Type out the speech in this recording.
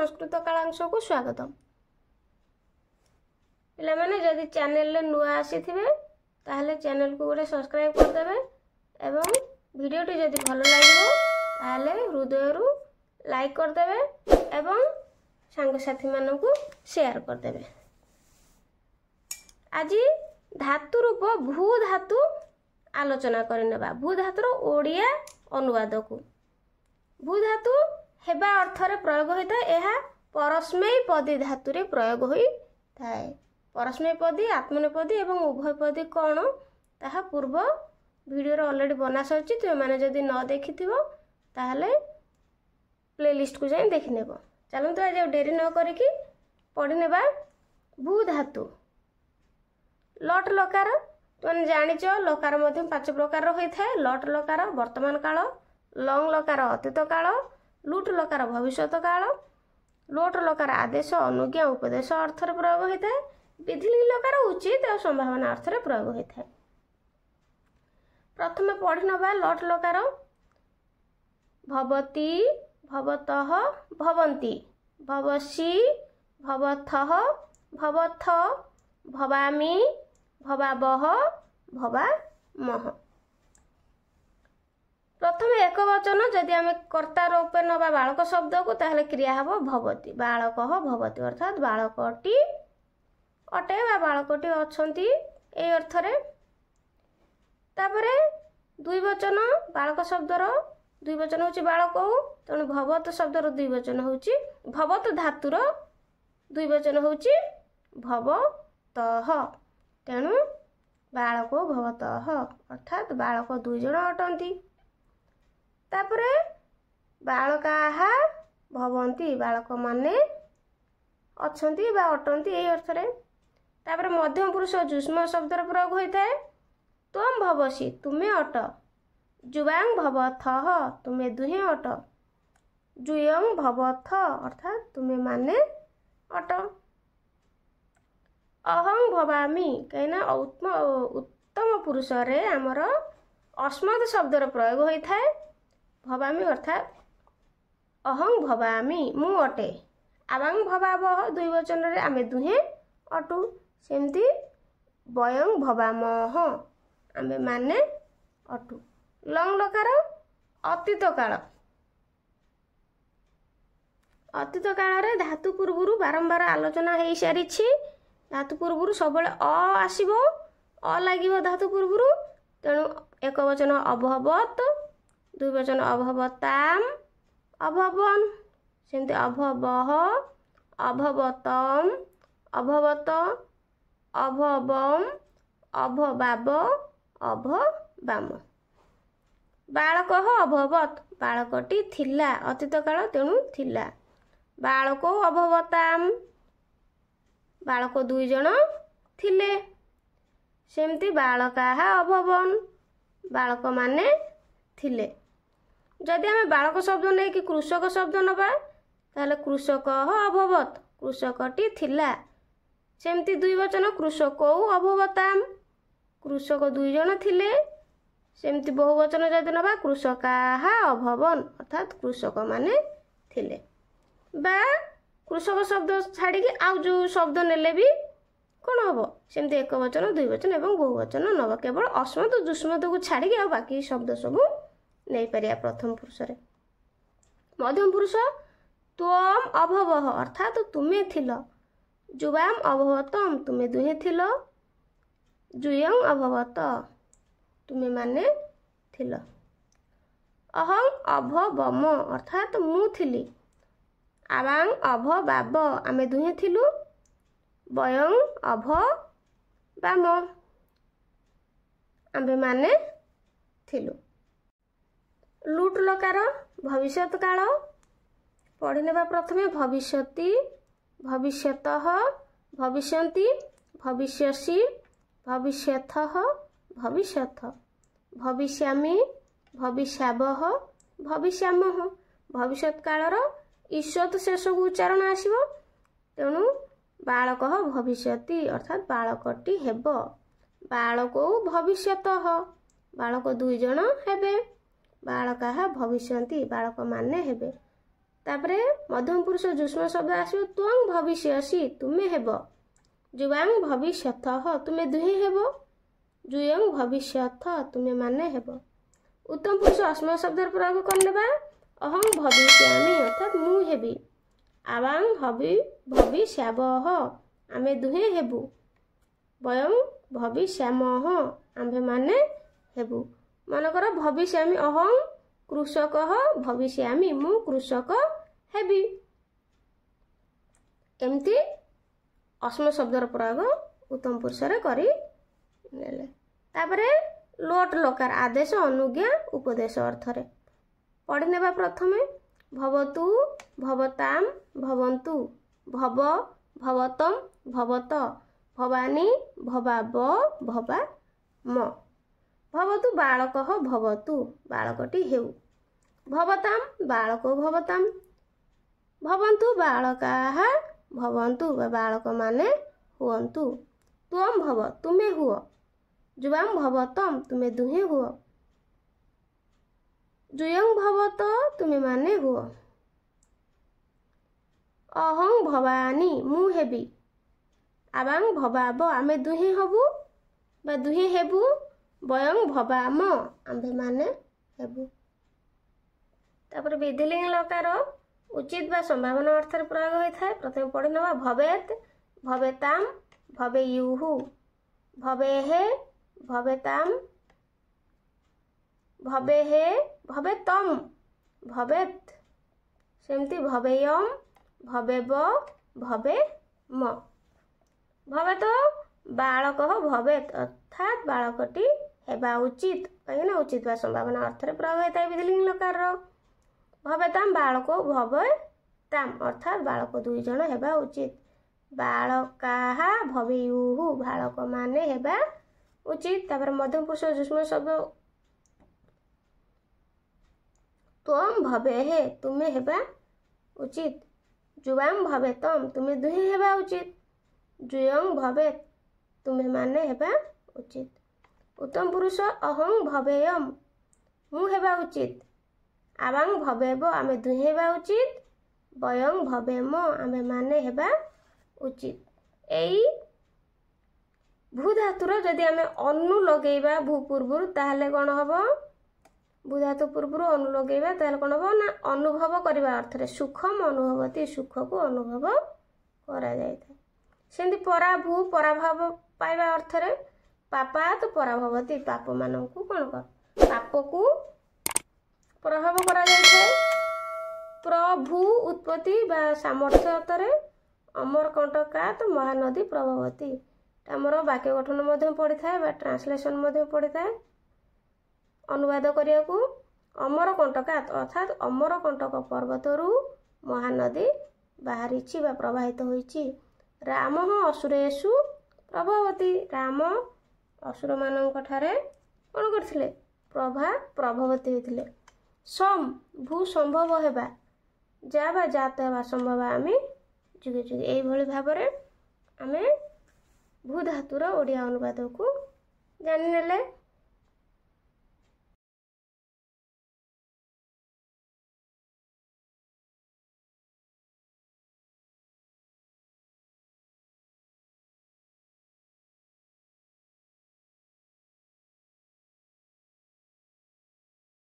संस्कृत कालांश को स्वागतम। पिला माने जदि चैनल ले नुआ आसी थिबे ताहले चैनल को गोटे सब्सक्राइब कर देबे एवं वीडियो टी जदि भलो लागिवो ताहले हृदय रु लाइक कर देबे एवं सांग साथी मानन को शेयर कर देबे। आज धातु रूप भू धातु आलोचना करनेबा। भू धातुर ओडिया अनुवाद को। भू धातु हेबा अर्थ रे प्रयोग होता है। यह परस्मैपदी पदी धातु रे प्रयोग होता है। परस्मैपदी आत्मनेपदी एवं उभयपदी कौन ताहा पूर्व वीडियो रे ऑलरेडी बना सच्ची। तुम माने जदि न देखिथिबो ताहले प्लेलिस्ट को जाई देखि नेबो। चलो तो आज डेरी न करिकी पढ़ी नेबा। भू धातु लट लकार तुम जानिच लकार मध्य 5 प्रकार होता है। लट लकार वर्तमान काल, लंग लकार अतीत काल, लुट लकार भविष्यत काल, लोट लकार आदेश अनुज्ञा उपदेश अर्थ रे प्रयोग होता है। विधिलिंग लकार उचित और संभावना अर्थ रे प्रयोग होता है। प्रथम पढ़ी नबा लट लकार। भवती, भवतः, भवन्ति, भवसि, भवथः, भवथ, भवामि, भवावह, भवामः। प्रथम एक वचन जदि आम कर्ता रूपे नबा बालक शब्द को ताहले क्रिया हबो भवती। बालक भवती अर्थात बालकटी अटे बा बालकटी अछंती ए अर्थ रे। तापरे द्विवचन बालक शब्दर द्विवचन होची बालक। तेणु भवत शब्दर द्विवचन होची भवत धातुर द्विवचन होची भवतः। तेणु बालक भवतः अर्थात बालक 2 जण अटंती। तापरे बालकाः भवन्ति बालक माने अछंती बा अटंती ए अर्थ रे। तापरे मध्यम पुरुष जुष्म शब्दर प्रयोग होता है। त्वं भवसि तुमे अट, जुवां भवथः तुमे दुहे अट, जुयं भवथ अर्थात तुमे माने अट, अहं भवामि कहिना उत्तम पुरुष रे हमर अस्मत् शब्दर प्रयोग होता है। भवामि अर्थात अहं भवामि मु अटे। आवां भवावह द्विवचन रे आमे दुहे अटु। सेमती वयं भवामः आमे माने अटु। लंग लकार अतीत काल। अतीत काल रे धातु पूर्वरु बारंबार आलोचना हेई सारिछि। धातु पूर्वरु सबले अ आसीबो, अ लागिबो धातु पूर्वरु। तेणु एक वचन अभवत, द्विवचन अभवताम, अभवन, सेमती अभवः, अभवतम, अभवत, अभवम, अभवाव, अभवाम। बालकः अभवत बालकटी थिला अतीत काल तेणु थिला। बालको अभवताम बालक 2 जण थिले। सेमती बालकाः अभवन बालक माने थिले। जदि आम बालक शब्द नहीं कि कृषक शब्द नबा ताहले कृषकः अभवत कृषकटी थिला। सेमती द्विवचन कृषकौ अभवताम कृषक 2 जण थिले। सेमती बहुवचन जदि नबा कृषकाः अभवन अर्थात कृषक माने थिले। बा कृषक शब्द छाड़ी कि आउ जो शब्द नेले भी कौन हम सेमती एक वचन द्विवचन एवं बहुवचन नब। केवल अस्मत् जुष्मत को छाड़ी आ बाकी शब्द सब नहीं पारिया। प्रथम पुरुष रे मध्यम पुरुष त्वम अभवः अर्थात तुमे थिल। जुवाम अभवतम तुमे दुहे थिल। जुयं अभवत तुमे माने थिल। अहं अभवम अर्थात मु थिली। आवां अभवाव आमे दुहे थिलु। वयं अभवाम आम्भे माने थिलु। लुट लकार भविष्यत काल पढ़ी नेबा। प्रथमे भविष्यति, भविष्यतः, भविष्यन्ति, भविष्यसि, भविष्यथः, भविष्यथ, भविष्यामि, भविष्यावः, भविष्यामः। भविष्यत कालर ईश्वत शेष को उच्चारण आसीबो। तेणु बालकः भविष्यति अर्थात बालकटी हेब। बालको भविष्यतः बालक 2 जण हेबे। बालकाः भविष्यन्ति बालक माने हेबे। तापरे मध्यम पुरुष जुष्म शब्द आसो त्वं भविष्यसि तुमे हेब जुवां भविष्यतः तुमे दुहे हेब जुयं भविष्यथ तुमे माने हेब उत्तम पुरुष अस्मय शब्द प्रयोग करनेबा अहं भविष्यामि अर्थात मु हेबी आवां हबि भविष्यावः आमे दुहे हेबु वयं भविष्यामः आम्भे माने हेबु मनकर भविष्यामि अहं कृषकः भविष्यामि मु कृषक हेबी एमती अस्म शब्दर प्रयोग उत्तम पुरुष रे करी नेले तापरे लोट लकार आदेश अनुज्ञा उपदेश अर्थ रे पढ़ी नेबा प्रथमे भवतु भवताम भवन्तु भव भवतम भवत भवानी भवाब भवा म भवतु बालकः भवतु बालकटी हेउ भवताम बालको भवताम भवन्तु बालकाः भवन्तु बालक माने हुअन्तु त्वं भव तुमे हुओ जुवां भवतम तुमे दुहे हुओ जुयं भवत तुमे माने हुओ अहं भवानी मु हेबी आवां भवाब आमे दुहे हबु बा दुहे हेबु वयं भवाम आम्भे माने हेबु तापर विधिलिंग लकार उचित बा संभावना अर्थ प्रयोग होता है प्रथम पढ़ी नवा भवेत भवेताम भवेयुहु भवेहे भवेताम भवेहे भवेतम भवेत सेमती भवेयम भवेब भवेम भवेत बालक भवेत अर्थात बालकटी हेबा उचित कहीं उचित बा संभावना अर्थ प्रयोग होता है विधिलिंग लकार भवेताम बालको भवेताम अर्थात बालक दुई जन हेबा उचित बालकाः भवेयुः बालक माने हेबा उचित तापर मध्यम पुरुष जुष्म शब्द त्वं भवेहे तुमे हेबा उचित जुवां भवेतम तुमे दुहे हेबा उचित जुयं भवेत तुमे माने हेबा उचित उत्तम पुरुष अहं भवेयम मु हेबा उचित आवां भवेब आमे दुहे हेबा उचित वयं भवेम आमे माने हेबा उचित एई भू धातुर जदि आमे अनु लगेबा भू पूर्वरु ताहले कोन हबो भू धातु पूर्वरु अनु लगेबा ताहले कोन हबो ना अनुभव करबा अर्थ रे सुखम अनुभवति सुख को अनुभव करा जायता सेंदी परा भू पराभाव पाइबा अर्थ रे पापात पराभवती पाप मानकु कोन कर पाप को प्रभाव करा जायଥାଏ प्रभु उत्पत्ति बा सामर्थ्य अतरे अमर कंटकात महानदी प्रभावती आमर वाक्य गठन मध्य पड़ी थाए बा ट्रांसलेशन मध्य पड़ी थाए अनुवाद करिया को अमर कंटकात अर्थात अमर कंटक पर्वतरु महानदी बाहरी बा प्रवाहित होईची राम असुरेशु प्रभावती राम असुर मानक ठारे कोन करथिले प्रभावती होइथिले सम भू संभव हेबा जा बा जात हेबा संभव आमे जुगे जुगे एई भली भाबरे आमे भू धातुर ओडिया अनुवाद को जानि नेले।